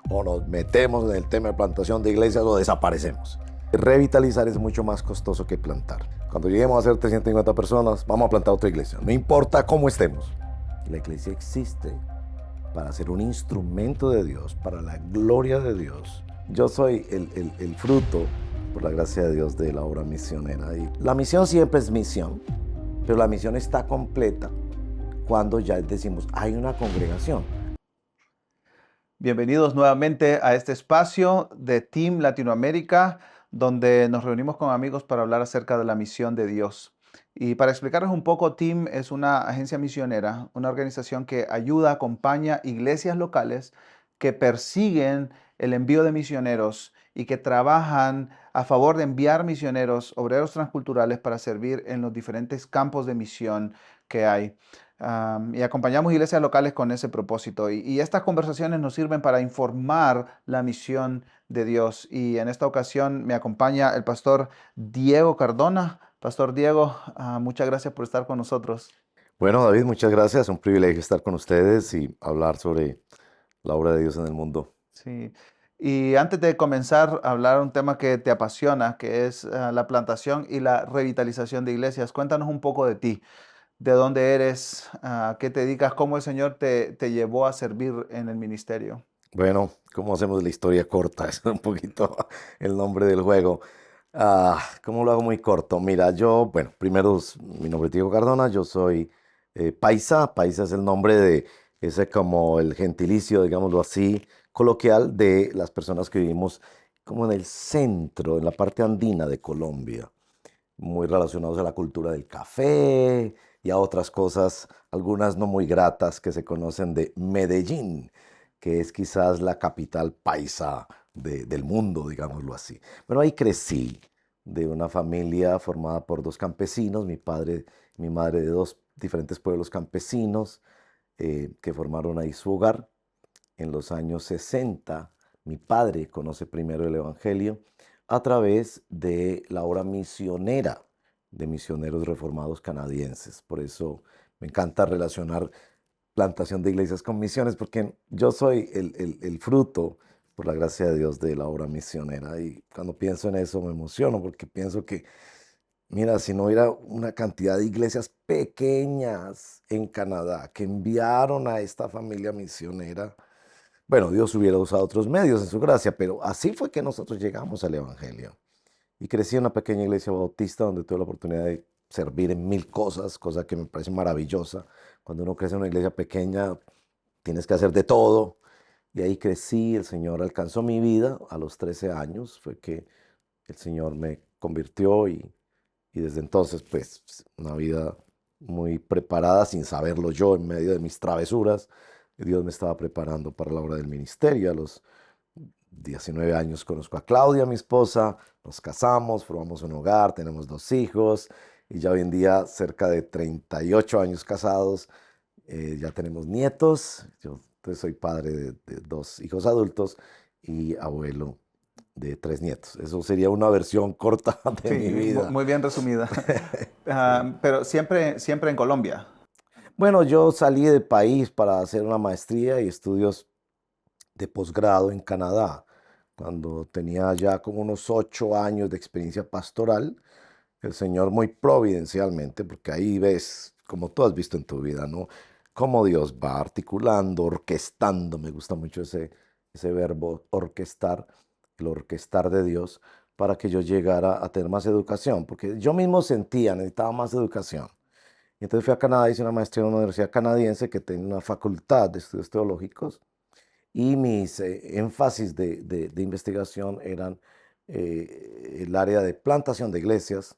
o nos metemos en el tema de plantación de iglesias o desaparecemos. Revitalizar es mucho más costoso que plantar. Cuando lleguemos a ser 350 personas, vamos a plantar otra iglesia. No importa cómo estemos. La iglesia existe para ser un instrumento de Dios, para la gloria de Dios. Yo soy el fruto, por la gracia de Dios, de la obra misionera. Y la misión siempre es misión, pero la misión está completa cuando ya decimos, hay una congregación. Bienvenidos nuevamente a este espacio de Team Latinoamérica, donde nos reunimos con amigos para hablar acerca de la misión de Dios. Y para explicarles un poco, Team es una agencia misionera, una organización que ayuda, acompaña iglesias locales que persiguen el envío de misioneros y que trabajan a favor de enviar misioneros, obreros transculturales para servir en los diferentes campos de misión que hay. Y acompañamos iglesias locales con ese propósito. Y estas conversaciones nos sirven para informar la misión de Dios. Y en esta ocasión me acompaña el pastor Diego Cardona. Pastor Diego, muchas gracias por estar con nosotros. Bueno, David, muchas gracias. Un privilegio estar con ustedes y hablar sobre la obra de Dios en el mundo. Sí. Y antes de comenzar a hablar un tema que te apasiona, que es la plantación y la revitalización de iglesias, cuéntanos un poco de ti. ¿De dónde eres? ¿A qué te dedicas? ¿Cómo el Señor te llevó a servir en el ministerio? Bueno, ¿cómo hacemos la historia corta? Es un poquito el nombre del juego. ¿Cómo lo hago muy corto? Mira, bueno, primero mi nombre es Diego Cardona, yo soy paisa. Paisa es el nombre de ese como el gentilicio, digámoslo así, coloquial de las personas que vivimos como en el centro, en la parte andina de Colombia, muy relacionados a la cultura del café y a otras cosas, algunas no muy gratas que se conocen de Medellín, que es quizás la capital paisa del mundo, digámoslo así. Bueno, ahí crecí de una familia formada por dos campesinos, mi padre y mi madre de dos diferentes pueblos campesinos que formaron ahí su hogar. En los años 60, mi padre conoce primero el Evangelio a través de la obra misionera de misioneros reformados canadienses. Por eso me encanta relacionar plantación de iglesias con misiones, porque yo soy el fruto, por la gracia de Dios, de la obra misionera. Y cuando pienso en eso me emociono, porque pienso que, mira, si no hubiera una cantidad de iglesias pequeñas en Canadá que enviaron a esta familia misionera, bueno, Dios hubiera usado otros medios en su gracia, pero así fue que nosotros llegamos al Evangelio. Y crecí en una pequeña iglesia bautista donde tuve la oportunidad de servir en mil cosas, cosa que me parece maravillosa. Cuando uno crece en una iglesia pequeña, tienes que hacer de todo. Y ahí crecí, el Señor alcanzó mi vida a los 13 años, fue que el Señor me convirtió y desde entonces, pues, una vida muy preparada, sin saberlo yo, en medio de mis travesuras. Dios me estaba preparando para la obra del ministerio. A los 19 años conozco a Claudia, mi esposa, nos casamos, formamos un hogar, tenemos dos hijos y ya hoy en día, cerca de 38 años casados, ya tenemos nietos. Yo pues, soy padre de dos hijos adultos y abuelo de tres nietos. Eso sería una versión corta de Sí, mi vida. muy bien resumida. Sí. Pero siempre en Colombia. Bueno, yo salí del país para hacer una maestría y estudios de posgrado en Canadá. Cuando tenía ya como unos 8 años de experiencia pastoral, el Señor muy providencialmente, porque ahí ves, como tú has visto en tu vida, ¿no? Cómo Dios va articulando, orquestando, me gusta mucho ese verbo orquestar, el orquestar de Dios, para que yo llegara a tener más educación, porque yo mismo sentía, necesitaba más educación. Y entonces fui a Canadá, hice una maestría en una universidad canadiense que tiene una facultad de estudios teológicos y mis énfasis de investigación eran el área de plantación de iglesias,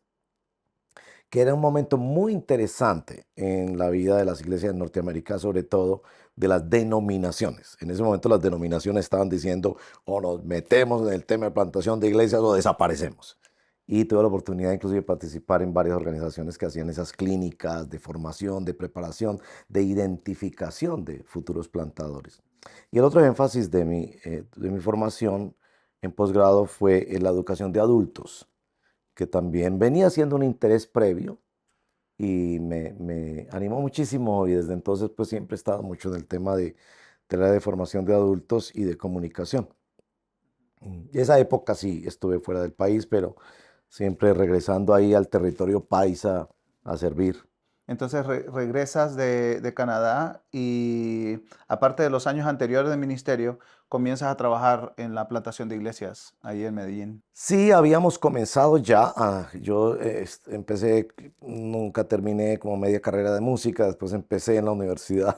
que era un momento muy interesante en la vida de las iglesias en Norteamérica, sobre todo de las denominaciones. En ese momento las denominaciones estaban diciendo o nos metemos en el tema de plantación de iglesias o desaparecemos. Y tuve la oportunidad inclusive de participar en varias organizaciones que hacían esas clínicas de formación, de preparación, de identificación de futuros plantadores. Y el otro énfasis de mi formación en posgrado fue en la educación de adultos, que también venía siendo un interés previo y me animó muchísimo y desde entonces pues siempre he estado mucho en el tema del área de formación de adultos y de comunicación. Y esa época sí estuve fuera del país, pero siempre regresando ahí al territorio paisa a servir. Entonces regresas de Canadá y aparte de los años anteriores de ministerio, comienzas a trabajar en la plantación de iglesias ahí en Medellín. Sí, habíamos comenzado ya. Yo empecé, nunca terminé como media carrera de música, después empecé en la universidad.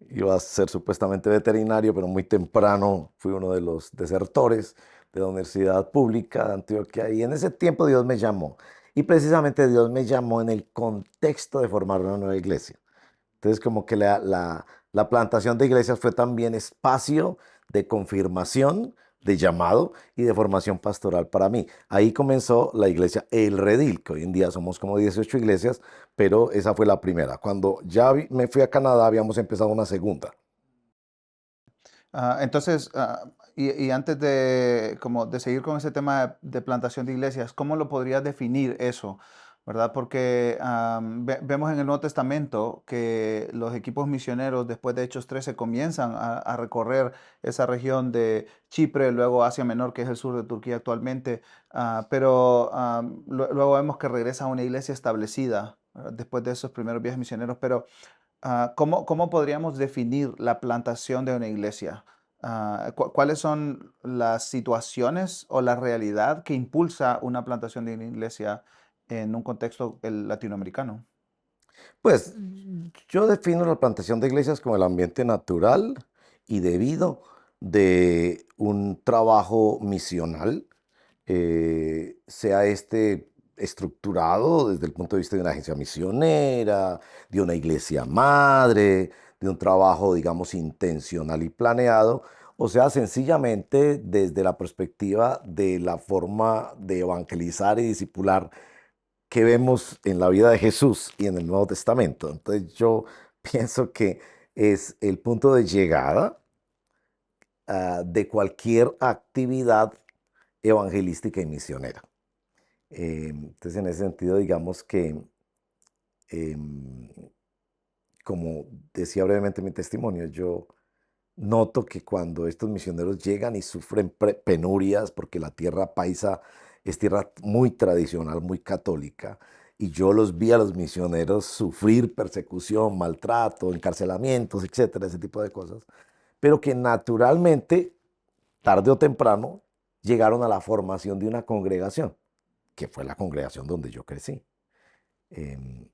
Iba a ser supuestamente veterinario, pero muy temprano fui uno de los desertores de la Universidad Pública de Antioquia. Y en ese tiempo Dios me llamó. Y precisamente Dios me llamó en el contexto de formar una nueva iglesia. Entonces, como que la plantación de iglesias fue también espacio de confirmación, de llamado y de formación pastoral para mí. Ahí comenzó la iglesia El Redil, que hoy en día somos como 18 iglesias, pero esa fue la primera. Cuando ya me fui a Canadá, habíamos empezado una segunda. Entonces, y antes de, como de seguir con ese tema de plantación de iglesias, ¿cómo lo podrías definir eso? ¿Verdad? Porque vemos en el Nuevo Testamento que los equipos misioneros después de Hechos 13 comienzan a recorrer esa región de Chipre, luego Asia Menor, que es el sur de Turquía actualmente, pero luego vemos que regresa a una iglesia establecida, ¿verdad? Después de esos primeros viajes misioneros, pero ¿cómo podríamos definir la plantación de una iglesia? ¿Cuáles son las situaciones o la realidad que impulsa una plantación de una iglesia en un contexto latinoamericano? Pues yo defino la plantación de iglesias como el ambiente natural y debido de un trabajo misional, sea este estructurado desde el punto de vista de una agencia misionera, de una iglesia madre, de un trabajo, digamos, intencional y planeado, o sea, sencillamente desde la perspectiva de la forma de evangelizar y discipular que vemos en la vida de Jesús y en el Nuevo Testamento. Entonces yo pienso que es el punto de llegada de cualquier actividad evangelística y misionera. Entonces en ese sentido, digamos que, em, como decía brevemente mi testimonio, yo noto que cuando estos misioneros llegan y sufren penurias, porque la tierra paisa es tierra muy tradicional, muy católica, y yo los vi a los misioneros sufrir persecución, maltrato, encarcelamientos, etcétera, ese tipo de cosas, pero que naturalmente, tarde o temprano, llegaron a la formación de una congregación, que fue la congregación donde yo crecí. Em,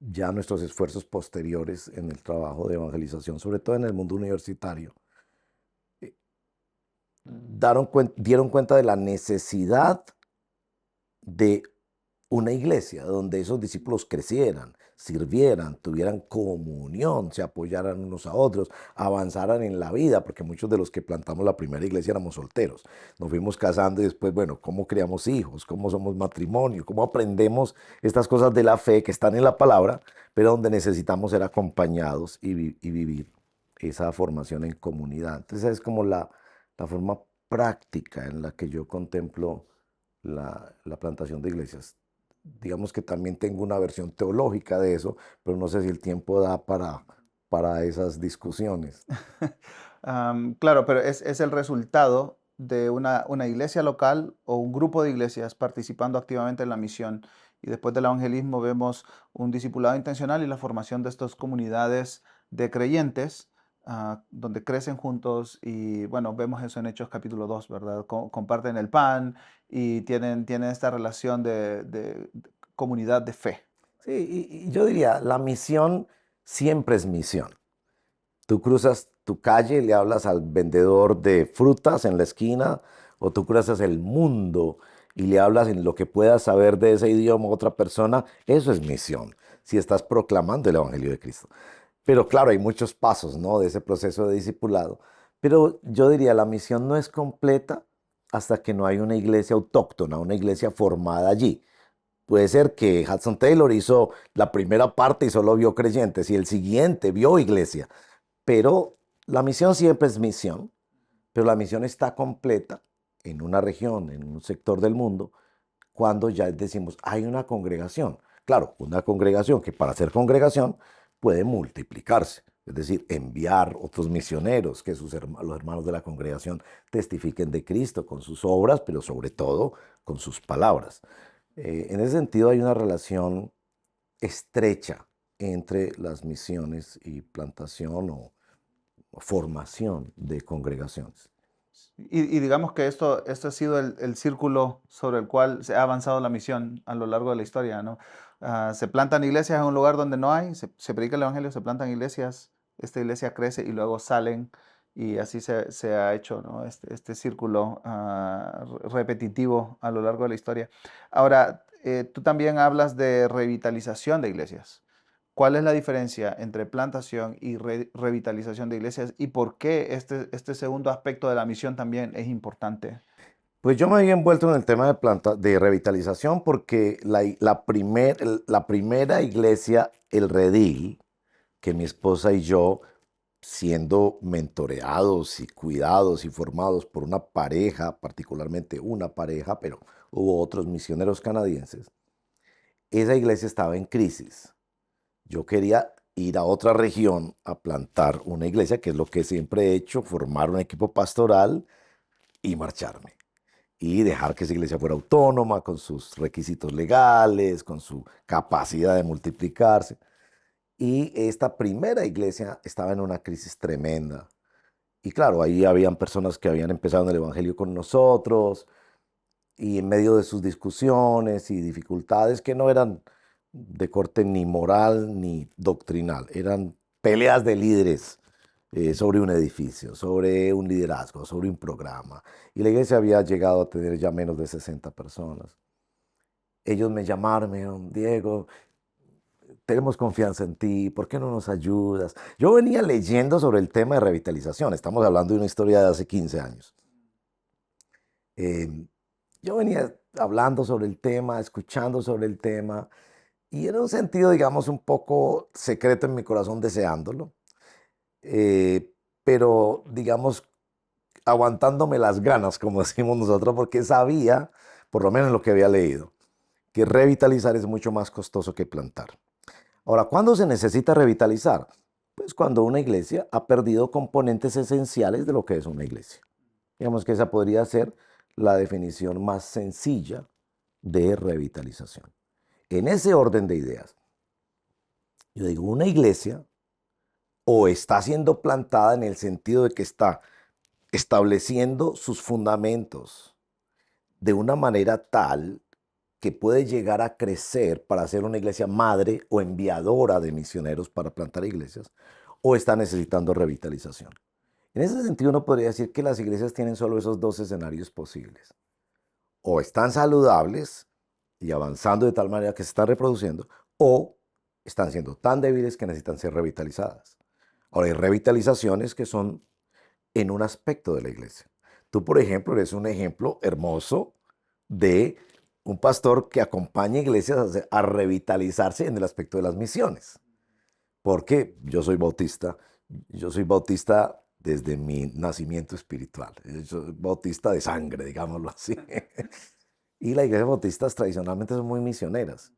ya nuestros esfuerzos posteriores en el trabajo de evangelización, sobre todo en el mundo universitario, eh, dieron cuenta de la necesidad de una iglesia donde esos discípulos crecieran, sirvieran, tuvieran comunión, se apoyaran unos a otros, avanzaran en la vida, porque muchos de los que plantamos la primera iglesia éramos solteros. Nos fuimos casando y después, bueno, ¿cómo creamos hijos? ¿Cómo somos matrimonio? ¿Cómo aprendemos estas cosas de la fe que están en la palabra, pero donde necesitamos ser acompañados y vivir esa formación en comunidad? Entonces es como la forma práctica en la que yo contemplo la plantación de iglesias. Digamos que también tengo una versión teológica de eso, pero no sé si el tiempo da para esas discusiones. Claro, pero es el resultado de una iglesia local o un grupo de iglesias participando activamente en la misión. Y después del evangelismo vemos un discipulado intencional y la formación de estas comunidades de creyentes, donde crecen juntos y bueno, vemos eso en Hechos capítulo 2, ¿verdad? Comparten el pan y tienen esta relación de comunidad de fe. Sí, y yo diría, la misión siempre es misión. Tú cruzas tu calle y le hablas al vendedor de frutas en la esquina, o tú cruzas el mundo y le hablas en lo que puedas saber de ese idioma a otra persona, eso es misión, si estás proclamando el Evangelio de Cristo. Pero claro, hay muchos pasos, ¿no? De ese proceso de discipulado. Pero yo diría, la misión no es completa hasta que no hay una iglesia autóctona, una iglesia formada allí. Puede ser que Hudson Taylor hizo la primera parte y solo vio creyentes y el siguiente vio iglesia. Pero la misión siempre es misión, pero la misión está completa en una región, en un sector del mundo, cuando ya decimos, hay una congregación. Claro, una congregación que para ser congregación puede multiplicarse. es decir, enviar otros misioneros, que los hermanos de la congregación testifiquen de Cristo con sus obras, pero sobre todo con sus palabras. En ese sentido hay una relación estrecha entre las misiones y plantación o formación de congregaciones. Y digamos que esto ha sido el círculo sobre el cual se ha avanzado la misión a lo largo de la historia, ¿no? Se plantan iglesias en un lugar donde no hay, se predica el evangelio, se plantan iglesias, esta iglesia crece y luego salen y así se ha hecho, ¿no? Este círculo repetitivo a lo largo de la historia. Ahora, tú también hablas de revitalización de iglesias. ¿Cuál es la diferencia entre plantación y revitalización de iglesias y por qué este segundo aspecto de la misión también es importante? Pues yo me había envuelto en el tema de revitalización porque la primera iglesia, el Redil, que mi esposa y yo, siendo mentoreados y cuidados y formados por una pareja, particularmente una pareja, pero hubo otros misioneros canadienses, esa iglesia estaba en crisis. Yo quería ir a otra región a plantar una iglesia, que es lo que siempre he hecho, formar un equipo pastoral y marcharme. Y dejar que esa iglesia fuera autónoma, con sus requisitos legales, con su capacidad de multiplicarse. Y esta primera iglesia estaba en una crisis tremenda. Y claro, ahí habían personas que habían empezado en el Evangelio con nosotros, y en medio de sus discusiones y dificultades que no eran de corte ni moral ni doctrinal, eran peleas de líderes sobre un edificio, sobre un liderazgo, sobre un programa. Y la iglesia había llegado a tener ya menos de 60 personas. Ellos me llamaron, me dijeron, Diego, tenemos confianza en ti, ¿por qué no nos ayudas? Yo venía leyendo sobre el tema de revitalización, estamos hablando de una historia de hace 15 años. Eh, yo venía hablando sobre el tema, escuchando sobre el tema, y en un sentido, digamos, un poco secreto en mi corazón, deseándolo, eh, pero, digamos, aguantándome las ganas, como decimos nosotros, porque sabía, por lo menos lo que había leído, que revitalizar es mucho más costoso que plantar. Ahora, ¿cuándo se necesita revitalizar? Pues cuando una iglesia ha perdido componentes esenciales de lo que es una iglesia. Digamos que esa podría ser la definición más sencilla de revitalización. En ese orden de ideas, yo digo, una iglesia o está siendo plantada en el sentido de que está estableciendo sus fundamentos de una manera tal que puede llegar a crecer para ser una iglesia madre o enviadora de misioneros para plantar iglesias, o está necesitando revitalización. En ese sentido, uno podría decir que las iglesias tienen solo esos dos escenarios posibles. O están saludables y avanzando de tal manera que se están reproduciendo, o están siendo tan débiles que necesitan ser revitalizadas. Ahora, hay revitalizaciones que son en un aspecto de la iglesia. Tú, por ejemplo, eres un ejemplo hermoso de un pastor que acompaña iglesias a revitalizarse en el aspecto de las misiones. Porque yo soy bautista desde mi nacimiento espiritual. Yo soy bautista de sangre, digámoslo así. Y las iglesias bautistas tradicionalmente son muy misioneras.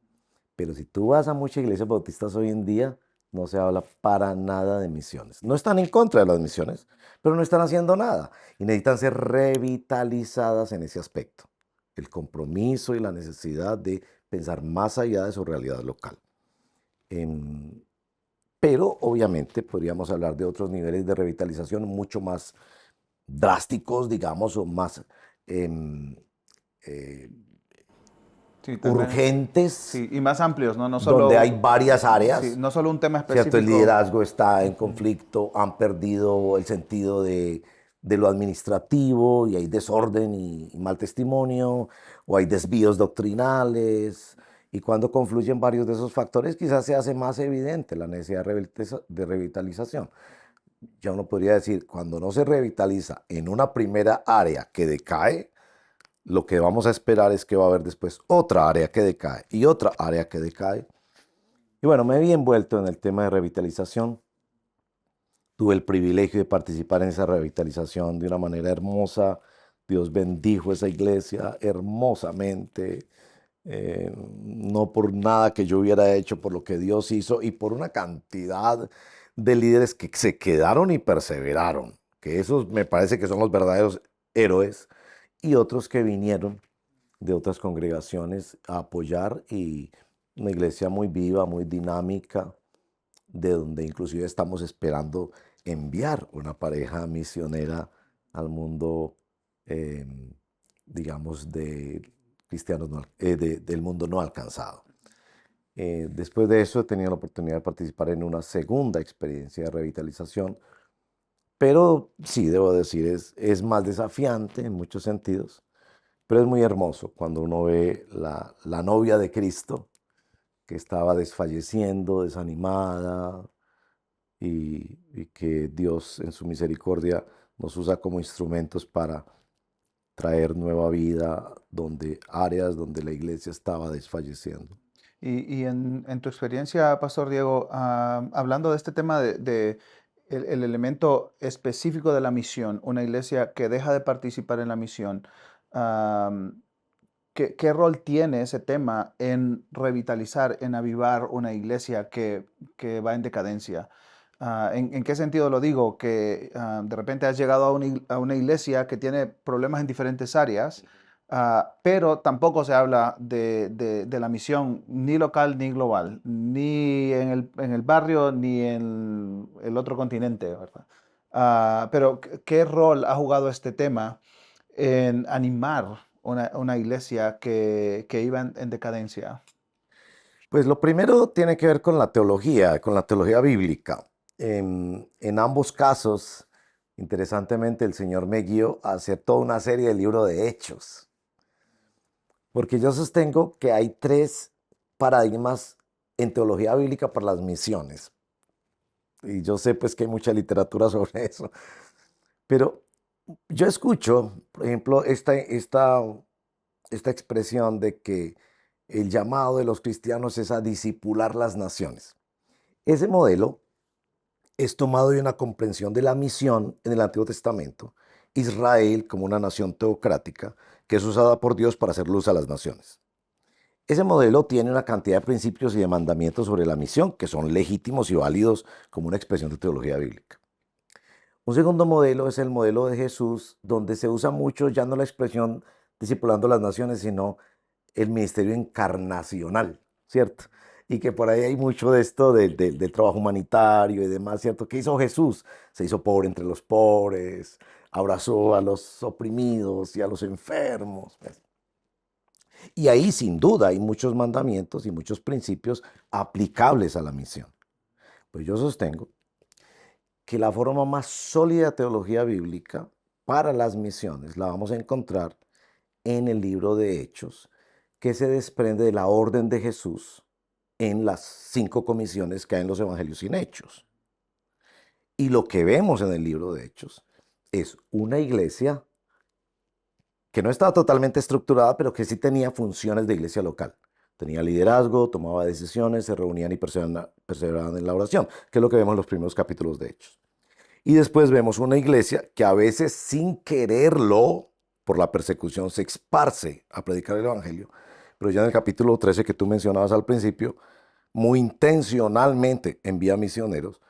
Pero si tú vas a muchas iglesias bautistas hoy en día, no se habla para nada de misiones. No están en contra de las misiones, pero no están haciendo nada. Y necesitan ser revitalizadas en ese aspecto. El compromiso y la necesidad de pensar más allá de su realidad local. Em, pero obviamente podríamos hablar de otros niveles de revitalización mucho más drásticos, digamos, o más em, eh, Sí, tal vez, urgentes, sí, y más amplios, ¿no? No donde hay solo, varias sí, áreas, no solo un tema ¿cierto? El específico. liderazgo está en Ujú. conflicto, han perdido el sentido de lo administrativo y hay desorden y mal testimonio, o hay desvíos doctrinales. Y cuando confluyen varios de esos factores, quizás se hace más evidente la necesidad de revitalización. Ya uno podría decir, cuando no se revitaliza en una primera área que decae, lo que vamos a esperar es que va a haber después otra área que decae y otra área que decae. Y bueno, me vi envuelto en el tema de revitalización. Tuve el privilegio de participar en esa revitalización de una manera hermosa. Dios bendijo esa iglesia hermosamente. No por nada que yo hubiera hecho, por lo que Dios hizo y por una cantidad de líderes que se quedaron y perseveraron, que esos me parece que son los verdaderos héroes, y otros que vinieron de otras congregaciones a apoyar y una iglesia muy viva, muy dinámica, de donde inclusive estamos esperando enviar una pareja misionera al mundo, eh, digamos, de cristianos del mundo no alcanzado. Después de eso he tenido la oportunidad de participar en una segunda experiencia de revitalización, pero sí, debo decir, es más desafiante en muchos sentidos, pero es muy hermoso cuando uno ve la novia de Cristo que estaba desfalleciendo, desanimada, y que Dios en su misericordia nos usa como instrumentos para traer nueva vida donde áreas donde la iglesia estaba desfalleciendo. Y en tu experiencia, Pastor Diego, hablando de este tema de el elemento específico de la misión, una iglesia que deja de participar en la misión, am, ¿qué rol tiene ese tema en revitalizar, en avivar una iglesia que va en decadencia? ¿En qué sentido lo digo? Que de repente has llegado a una iglesia que tiene problemas en diferentes áreas, pero tampoco se habla de la misión ni local ni global, ni en el barrio ni en el otro continente, ¿verdad? Pero ¿qué rol ha jugado este tema en animar una iglesia que iba en decadencia? Pues lo primero tiene que ver con la teología bíblica. En ambos casos, interesantemente, el Señor me guió a hacer toda una serie de libros de hechos, porque yo sostengo que hay tres paradigmas en teología bíblica para las misiones. Y yo sé pues que hay mucha literatura sobre eso, pero yo escucho, por ejemplo, esta expresión de que el llamado de los cristianos es a discipular las naciones. Ese modelo es tomado de una comprensión de la misión en el Antiguo Testamento, Israel como una nación teocrática que es usada por Dios para hacer luz a las naciones. Ese modelo tiene una cantidad de principios y de mandamientos sobre la misión que son legítimos y válidos como una expresión de teología bíblica. Un segundo modelo es el modelo de Jesús, donde se usa mucho ya no la expresión discipulando las naciones, sino el ministerio encarnacional, ¿cierto? Y que por ahí hay mucho de esto del trabajo humanitario y demás, ¿cierto? ¿Qué hizo Jesús? Se hizo pobre entre los pobres, abrazó a los oprimidos y a los enfermos, pues. Y ahí sin duda hay muchos mandamientos y muchos principios aplicables a la misión. Pues yo sostengo que la forma más sólida de teología bíblica para las misiones la vamos a encontrar en el libro de Hechos, que se desprende de la orden de Jesús en las 5 comisiones que hay en los evangelios sin hechos. Y lo que vemos en el libro de Hechos es una iglesia que no estaba totalmente estructurada, pero que sí tenía funciones de iglesia local. Tenía liderazgo, tomaba decisiones, se reunían y perseveraban en la oración, que es lo que vemos en los primeros capítulos de Hechos. Y después vemos una iglesia que a veces sin quererlo, por la persecución, se esparce a predicar el evangelio. Pero ya en el capítulo 13 que tú mencionabas al principio, muy intencionalmente envía misioneros.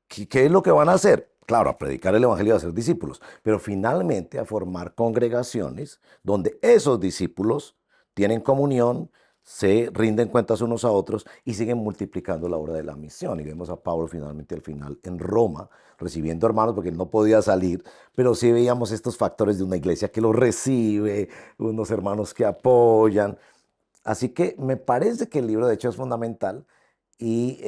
¿Qué es lo que van a hacer? Claro, a predicar el evangelio y a ser discípulos, pero finalmente a formar congregaciones donde esos discípulos tienen comunión, se rinden cuentas unos a otros y siguen multiplicando la obra de la misión. Y vemos a Pablo finalmente al final en Roma, recibiendo hermanos porque él no podía salir, pero sí veíamos estos factores de una iglesia que lo recibe, unos hermanos que apoyan. Así que me parece que el libro de Hechos es fundamental y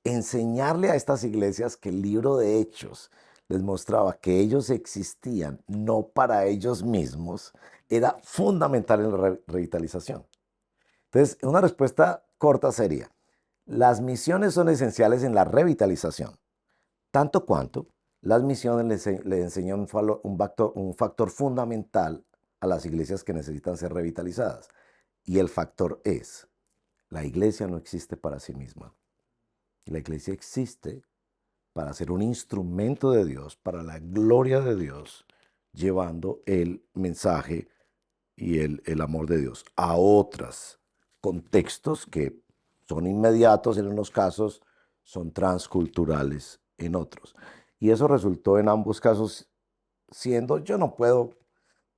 enseñarle a estas iglesias que el libro de Hechos les mostraba que ellos existían no para ellos mismos, era fundamental en la revitalización. Entonces, una respuesta corta sería, las misiones son esenciales en la revitalización, tanto cuanto las misiones le enseñan un factor fundamental a las iglesias que necesitan ser revitalizadas. Y el factor es, la iglesia no existe para sí misma. La iglesia existe para ser un instrumento de Dios, para la gloria de Dios, llevando el mensaje y el amor de Dios a otros contextos que son inmediatos en unos casos, son transculturales en otros. Y eso resultó en ambos casos siendo, yo no puedo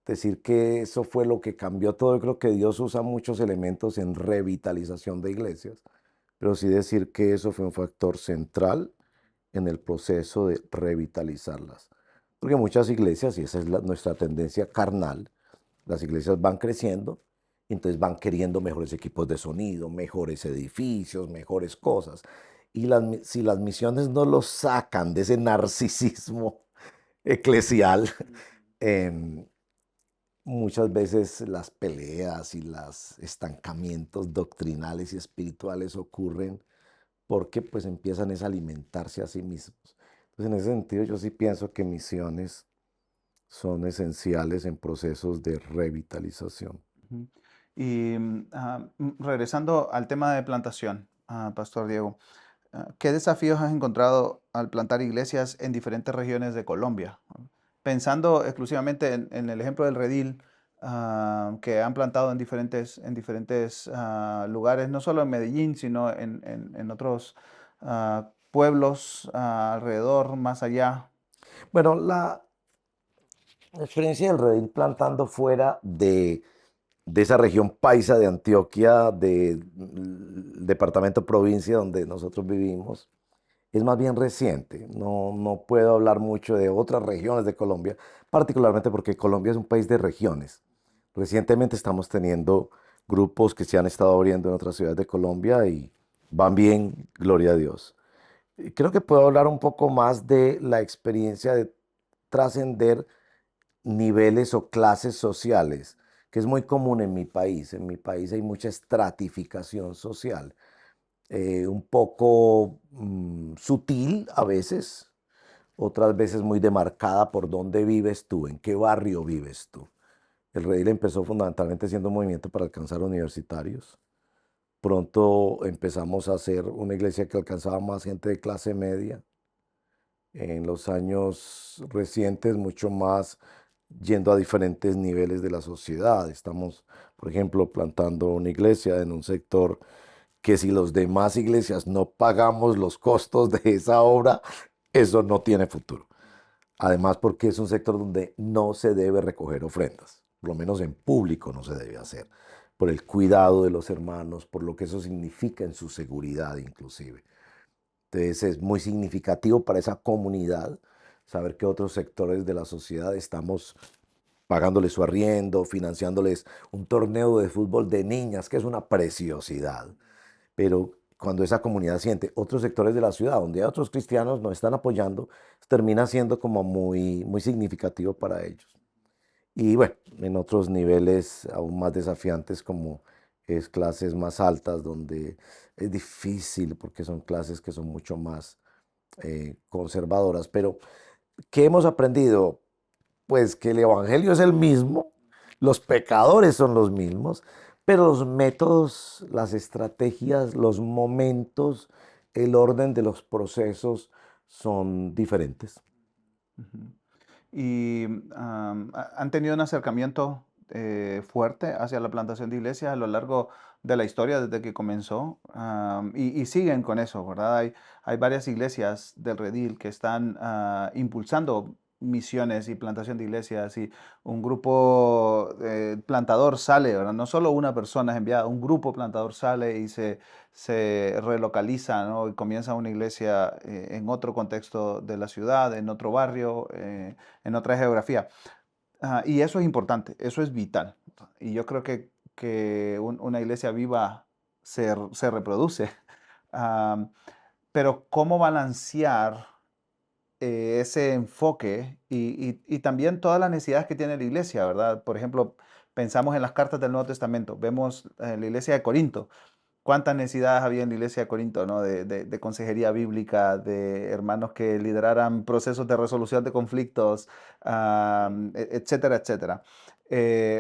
decir que eso fue lo que cambió todo. Yo creo que Dios usa muchos elementos en revitalización de iglesias, pero sí decir que eso fue un factor central en el proceso de revitalizarlas. Porque muchas iglesias, y esa es nuestra tendencia carnal, las iglesias van creciendo, y entonces van queriendo mejores equipos de sonido, mejores edificios, mejores cosas. Y si las misiones no los sacan de ese narcisismo eclesial, em, muchas veces las peleas y los estancamientos doctrinales y espirituales ocurren porque pues empiezan es a alimentarse a sí mismos. Entonces, en ese sentido, yo sí pienso que misiones son esenciales en procesos de revitalización. Ujú. Y regresando al tema de plantación, Pastor Diego, ¿qué desafíos has encontrado al plantar iglesias en diferentes regiones de Colombia? Pensando exclusivamente en el ejemplo del redil, que han plantado en diferentes lugares, no solo en Medellín, sino en otros pueblos alrededor, más allá. Bueno, la experiencia del redil plantando fuera de esa región paisa de Antioquia, del departamento provincia donde nosotros vivimos, es más bien reciente. No, no puedo hablar mucho de otras regiones de Colombia, particularmente porque Colombia es un país de regiones. Recientemente estamos teniendo grupos que se han estado abriendo en otras ciudades de Colombia y van bien, gloria a Dios. Y creo que puedo hablar un poco más de la experiencia de trascender niveles o clases sociales, que es muy común en mi país. En mi país hay mucha estratificación social, un poco sutil a veces, otras veces muy demarcada por dónde vives tú, en qué barrio vives tú. El Redil empezó fundamentalmente siendo un movimiento para alcanzar universitarios. Pronto empezamos a hacer una iglesia que alcanzaba más gente de clase media. En los años recientes, mucho más yendo a diferentes niveles de la sociedad. Estamos, por ejemplo, plantando una iglesia en un sector que si los demás iglesias no pagamos los costos de esa obra, eso no tiene futuro. Además, porque es un sector donde no se debe recoger ofrendas, por lo menos en público no se debe hacer, por el cuidado de los hermanos, por lo que eso significa en su seguridad inclusive. Entonces es muy significativo para esa comunidad saber que otros sectores de la sociedad estamos pagándoles su arriendo, financiándoles un torneo de fútbol de niñas, que es una preciosidad. Pero cuando esa comunidad siente otros sectores de la ciudad, donde hay otros cristianos nos están apoyando, termina siendo como muy, muy significativo para ellos. Y bueno, en otros niveles aún más desafiantes como es clases más altas, donde es difícil porque son clases que son mucho más conservadoras. Pero, ¿qué hemos aprendido? Pues que el Evangelio es el mismo, los pecadores son los mismos, pero los métodos, las estrategias, los momentos, el orden de los procesos son diferentes. Ujú. Y han tenido un acercamiento fuerte hacia la plantación de iglesias a lo largo de la historia desde que comenzó, y siguen con eso, ¿verdad? Hay varias iglesias del Redil que están impulsando misiones y plantación de iglesias, y un grupo plantador sale, ¿verdad? No solo una persona es enviada, un grupo plantador sale y se relocaliza, ¿no? Y comienza una iglesia en otro contexto de la ciudad, en otro barrio, en otra geografía. Y eso es importante, eso es vital. Y yo creo que una iglesia viva se reproduce. Am, pero ¿cómo balancear ese enfoque y también todas las necesidades que tiene la iglesia, ¿verdad? Por ejemplo, pensamos en las cartas del Nuevo Testamento, vemos la iglesia de Corinto. ¿Cuántas necesidades había en la iglesia de Corinto, ¿no? De consejería bíblica, de hermanos que lideraran procesos de resolución de conflictos, etcétera, etcétera.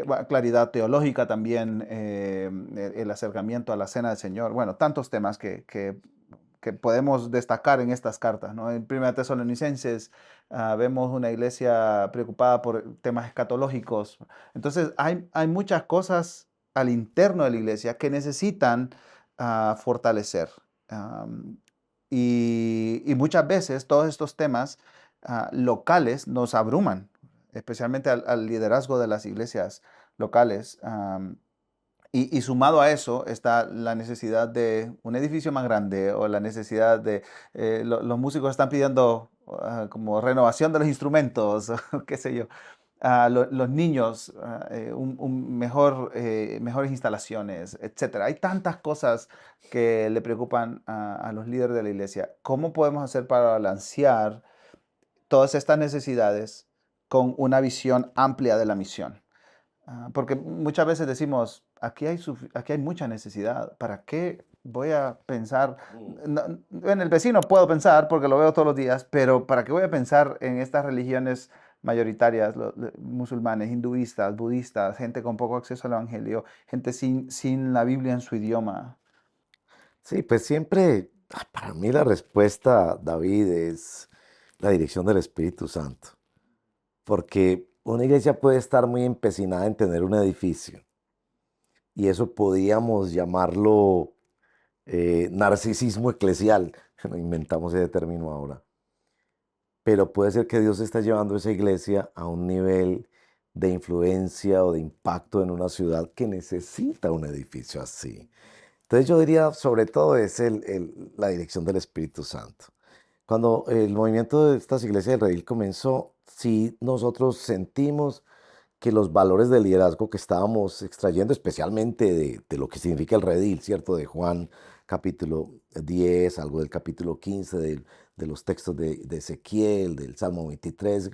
Bueno, claridad teológica también, el acercamiento a la cena del Señor. Bueno, tantos temas que podemos destacar en estas cartas, ¿no? En Primera Tesalonicenses vemos una iglesia preocupada por temas escatológicos. Entonces, hay muchas cosas al interno de la iglesia que necesitan fortalecer. Am, Y muchas veces todos estos temas locales nos abruman, especialmente al liderazgo de las iglesias locales. Y sumado a eso está la necesidad de un edificio más grande o la necesidad de, los músicos están pidiendo como renovación de los instrumentos, o qué sé yo. Los niños, mejores instalaciones, etcétera. Hay tantas cosas que le preocupan a los líderes de la iglesia. ¿Cómo podemos hacer para balancear todas estas necesidades con una visión amplia de la misión? Porque muchas veces decimos, aquí hay mucha necesidad, ¿para qué voy a pensar? Mm. En el vecino puedo pensar porque lo veo todos los días, pero ¿para qué voy a pensar en estas religiones mayoritarias, musulmanes, hinduistas, budistas, gente con poco acceso al evangelio, gente sin la Biblia en su idioma? Sí, pues siempre, para mí la respuesta, David, es la dirección del Espíritu Santo. Porque una iglesia puede estar muy empecinada en tener un edificio y eso podríamos llamarlo narcisismo eclesial. No inventamos ese término ahora. Pero puede ser que Dios está llevando esa iglesia a un nivel de influencia o de impacto en una ciudad que necesita un edificio así. Entonces yo diría, sobre todo, es la dirección del Espíritu Santo. Cuando el movimiento de estas iglesias del redil comenzó, sí nosotros sentimos que los valores de liderazgo que estábamos extrayendo, especialmente de lo que significa el redil, ¿cierto? De Juan capítulo 10, algo del capítulo 15, de los textos de Ezequiel, del Salmo 23,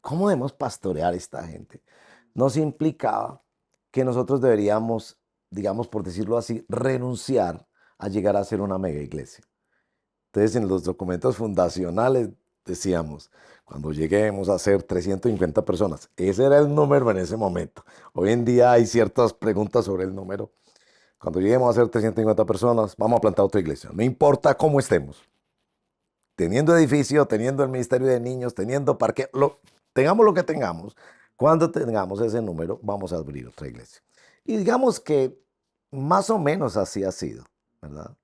¿cómo debemos pastorear a esta gente? Nos implicaba que nosotros deberíamos, digamos, por decirlo así, renunciar a llegar a ser una mega iglesia. Entonces, en los documentos fundacionales decíamos, cuando lleguemos a ser 350 personas, ese era el número en ese momento. Hoy en día hay ciertas preguntas sobre el número. Cuando lleguemos a ser 350 personas, vamos a plantar otra iglesia. No importa cómo estemos. Teniendo edificio, teniendo el ministerio de niños, teniendo parque, tengamos lo que tengamos. Cuando tengamos ese número, vamos a abrir otra iglesia. Y digamos que más o menos así ha sido, ¿verdad?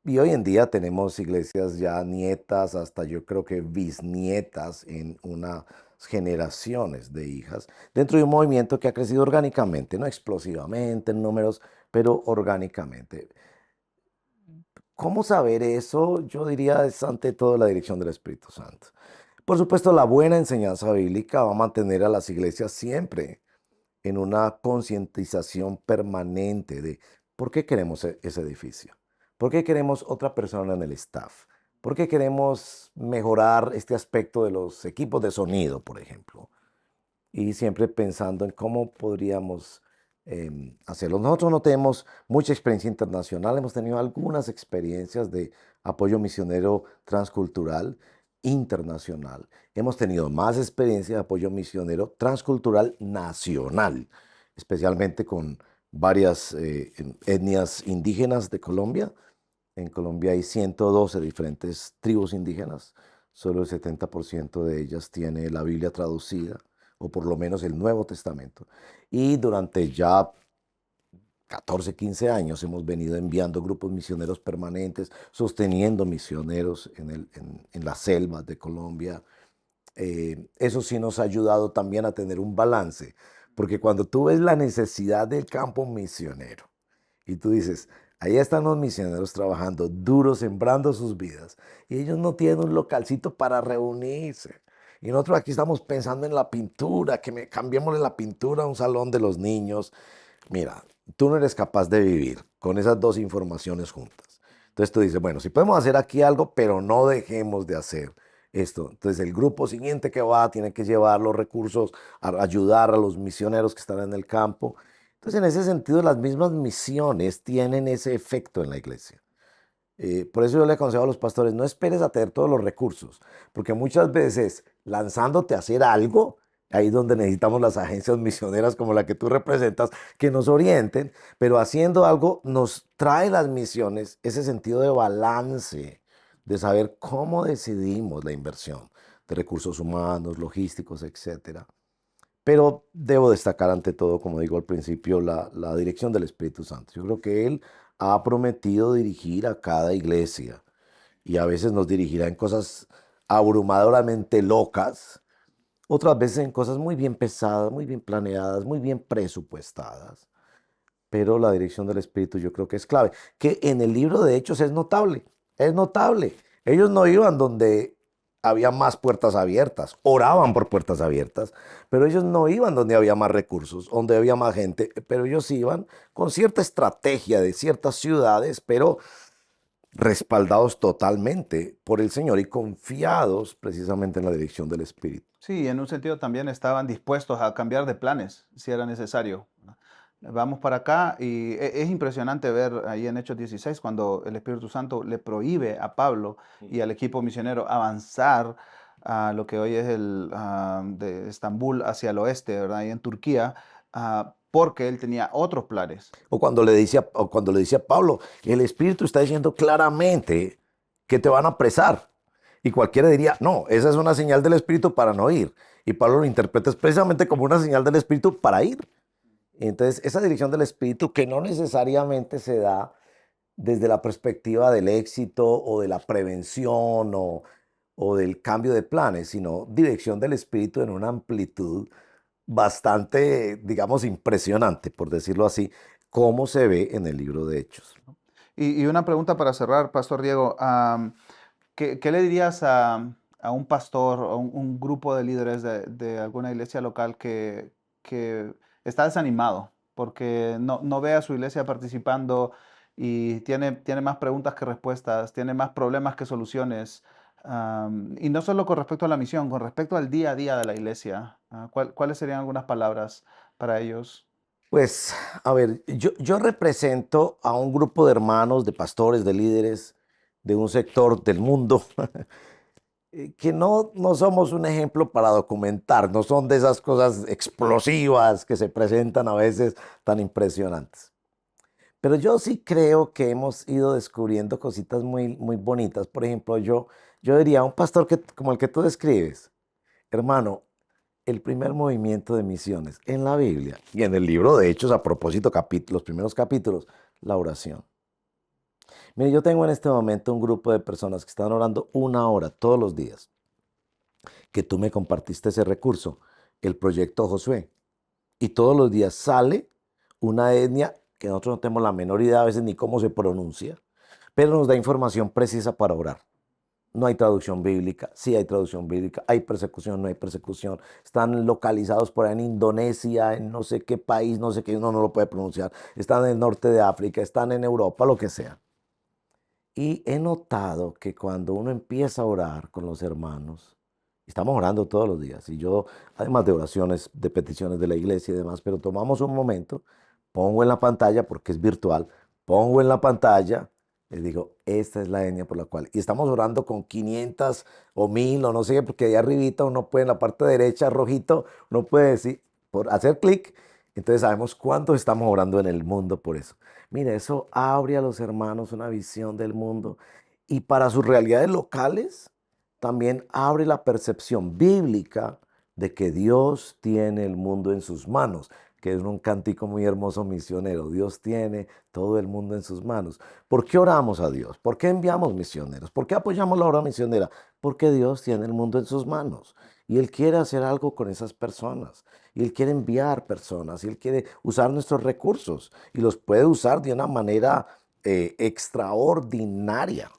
Y hoy en día tenemos iglesias ya nietas, hasta yo creo que bisnietas en unas generaciones de hijas, dentro de un movimiento que ha crecido orgánicamente, no explosivamente en números, pero orgánicamente. ¿Cómo saber eso? Yo diría es ante todo la dirección del Espíritu Santo. Por supuesto, la buena enseñanza bíblica va a mantener a las iglesias siempre en una concientización permanente de por qué queremos ese edificio, por qué queremos otra persona en el staff, por qué queremos mejorar este aspecto de los equipos de sonido, por ejemplo, y siempre pensando en cómo podríamos hacerlo. Nosotros no tenemos mucha experiencia internacional, hemos tenido algunas experiencias de apoyo misionero transcultural internacional. Hemos tenido más experiencia de apoyo misionero transcultural nacional, especialmente con varias etnias indígenas de Colombia. En Colombia hay 112 diferentes tribus indígenas, solo el 70% de ellas tiene la Biblia traducida, o por lo menos el Nuevo Testamento. Y durante ya 14, 15 años hemos venido enviando grupos misioneros permanentes, sosteniendo misioneros en las selvas de Colombia. Eso sí nos ha ayudado también a tener un balance, porque cuando tú ves la necesidad del campo misionero y tú dices, ahí están los misioneros trabajando duro, sembrando sus vidas, y ellos no tienen un localcito para reunirse. Y nosotros aquí estamos pensando en la pintura, cambiémosle la pintura a un salón de los niños. Mira, tú no eres capaz de vivir con esas dos informaciones juntas. Entonces tú dices, bueno, si podemos hacer aquí algo, pero no dejemos de hacer esto. Entonces el grupo siguiente que va tiene que llevar los recursos a ayudar a los misioneros que están en el campo. Entonces en ese sentido las mismas misiones tienen ese efecto en la iglesia. Por eso yo le aconsejo a los pastores, no esperes a tener todos los recursos, porque muchas veces lanzándote a hacer algo, ahí es donde necesitamos las agencias misioneras como la que tú representas, que nos orienten, pero haciendo algo nos trae las misiones ese sentido de balance, de saber cómo decidimos la inversión de recursos humanos, logísticos, etcétera. Pero debo destacar ante todo, como digo al principio, la dirección del Espíritu Santo. Yo creo que Él ha prometido dirigir a cada iglesia y a veces nos dirigirá en cosas abrumadoramente locas, otras veces en cosas muy bien pesadas, muy bien planeadas, muy bien presupuestadas. Pero la dirección del Espíritu yo creo que es clave, que en el libro de Hechos es notable, es notable. Ellos no iban donde había más puertas abiertas, oraban por puertas abiertas, pero ellos no iban donde había más recursos, donde había más gente, pero ellos iban con cierta estrategia de ciertas ciudades, pero respaldados totalmente por el Señor y confiados precisamente en la dirección del Espíritu. Sí, en un sentido también estaban dispuestos a cambiar de planes si era necesario. Vamos para acá y es impresionante ver ahí en Hechos 16 cuando el Espíritu Santo le prohíbe a Pablo y al equipo misionero avanzar a lo que hoy es de Estambul hacia el oeste, ¿verdad? Ahí en Turquía, porque él tenía otros planes. O cuando le dice a Pablo, el Espíritu está diciendo claramente que te van a apresar. Y cualquiera diría, no, esa es una señal del Espíritu para no ir. Y Pablo lo interpreta precisamente como una señal del Espíritu para ir. Entonces, esa dirección del Espíritu que no necesariamente se da desde la perspectiva del éxito o de la prevención o del cambio de planes, sino dirección del Espíritu en una amplitud bastante, digamos, impresionante, por decirlo así, como se ve en el libro de Hechos. Y una pregunta para cerrar, Pastor Diego. ¿Qué le dirías a un pastor o un grupo de líderes de alguna iglesia local que está desanimado porque no ve a su iglesia participando y tiene más preguntas que respuestas, tiene más problemas que soluciones? Y no solo con respecto a la misión, con respecto al día a día de la iglesia. ¿Cuáles serían algunas palabras para ellos? Pues, a ver, yo represento a un grupo de hermanos, de pastores, de líderes de un sector del mundo que no somos un ejemplo para documentar, no son de esas cosas explosivas que se presentan a veces tan impresionantes. Pero yo sí creo que hemos ido descubriendo cositas muy, muy bonitas. Por ejemplo, yo diría, un pastor como el que tú describes, hermano, el primer movimiento de misiones en la Biblia y en el libro de Hechos, a propósito, los primeros capítulos, la oración. Mire, yo tengo en este momento un grupo de personas que están orando 1 hora todos los días, que tú me compartiste ese recurso, el proyecto Josué. Y todos los días sale una etnia que nosotros no tenemos la menor idea a veces ni cómo se pronuncia, pero nos da información precisa para orar. No hay traducción bíblica, sí hay traducción bíblica, hay persecución, no hay persecución. Están localizados por ahí en Indonesia, en no sé qué país, no sé qué, uno no lo puede pronunciar. Están en el norte de África, están en Europa, lo que sea. Y he notado que cuando uno empieza a orar con los hermanos, estamos orando todos los días, y yo, además de oraciones, de peticiones de la iglesia y demás, pero tomamos un momento, pongo en la pantalla, porque es virtual, pongo en la pantalla, les digo, esta es la etnia por la cual, y estamos orando con 500 o 1000 o no sé qué, porque ahí arribita uno puede, en la parte derecha, rojito, uno puede decir, por hacer clic, entonces sabemos cuánto estamos orando en el mundo por eso. Mira, eso abre a los hermanos una visión del mundo y para sus realidades locales también abre la percepción bíblica de que Dios tiene el mundo en sus manos, que es un cántico muy hermoso misionero. Dios tiene todo el mundo en sus manos. ¿Por qué oramos a Dios? ¿Por qué enviamos misioneros? ¿Por qué apoyamos la obra misionera? Porque Dios tiene el mundo en sus manos y Él quiere hacer algo con esas personas. Y Él quiere enviar personas, y Él quiere usar nuestros recursos y los puede usar de una manera extraordinaria.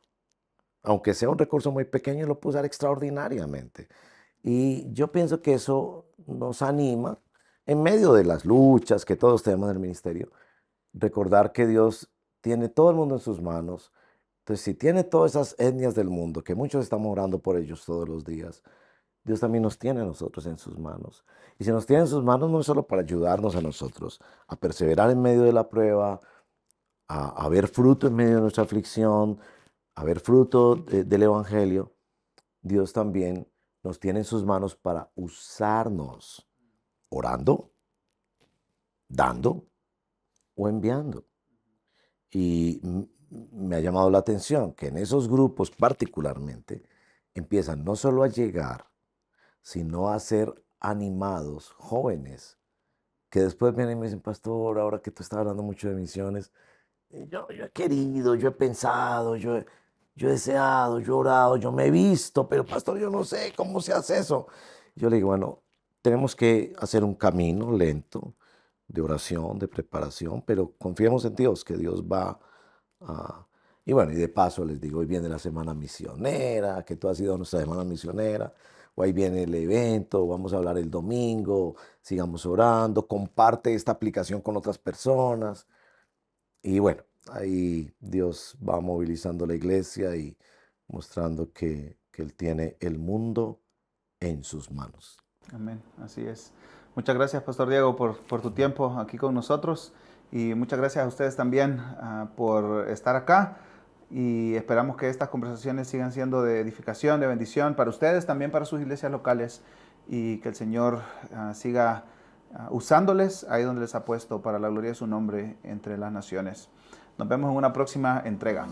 Aunque sea un recurso muy pequeño, lo puede usar extraordinariamente. Y yo pienso que eso nos anima en medio de las luchas que todos tenemos en el ministerio, recordar que Dios tiene todo el mundo en sus manos. Entonces, si tiene todas esas etnias del mundo, que muchos estamos orando por ellos todos los días, Dios también nos tiene a nosotros en sus manos. Y si nos tiene en sus manos, no es solo para ayudarnos a nosotros a perseverar en medio de la prueba, a ver fruto en medio de nuestra aflicción, a ver fruto del Evangelio. Dios también nos tiene en sus manos para usarnos, orando, dando o enviando. Y me ha llamado la atención que en esos grupos particularmente empiezan no solo a llegar, sino a ser animados jóvenes que después vienen y me dicen, pastor, ahora que tú estás hablando mucho de misiones, yo he querido, yo he pensado, yo he deseado, yo he orado, yo me he visto, pero pastor, yo no sé cómo se hace eso. Yo le digo, bueno, tenemos que hacer un camino lento de oración, de preparación, pero confiemos en Dios, que Dios va a... Y bueno, y de paso les digo, hoy viene la semana misionera, que tú has sido nuestra semana misionera, o ahí viene el evento, vamos a hablar el domingo, sigamos orando, comparte esta aplicación con otras personas. Y bueno, ahí Dios va movilizando la iglesia y mostrando que Él tiene el mundo en sus manos. Amén, así es. Muchas gracias, Pastor Diego, por tu tiempo aquí con nosotros y muchas gracias a ustedes también por estar acá y esperamos que estas conversaciones sigan siendo de edificación, de bendición para ustedes, también para sus iglesias locales y que el Señor siga usándoles ahí donde les ha puesto para la gloria de su nombre entre las naciones. Nos vemos en una próxima entrega.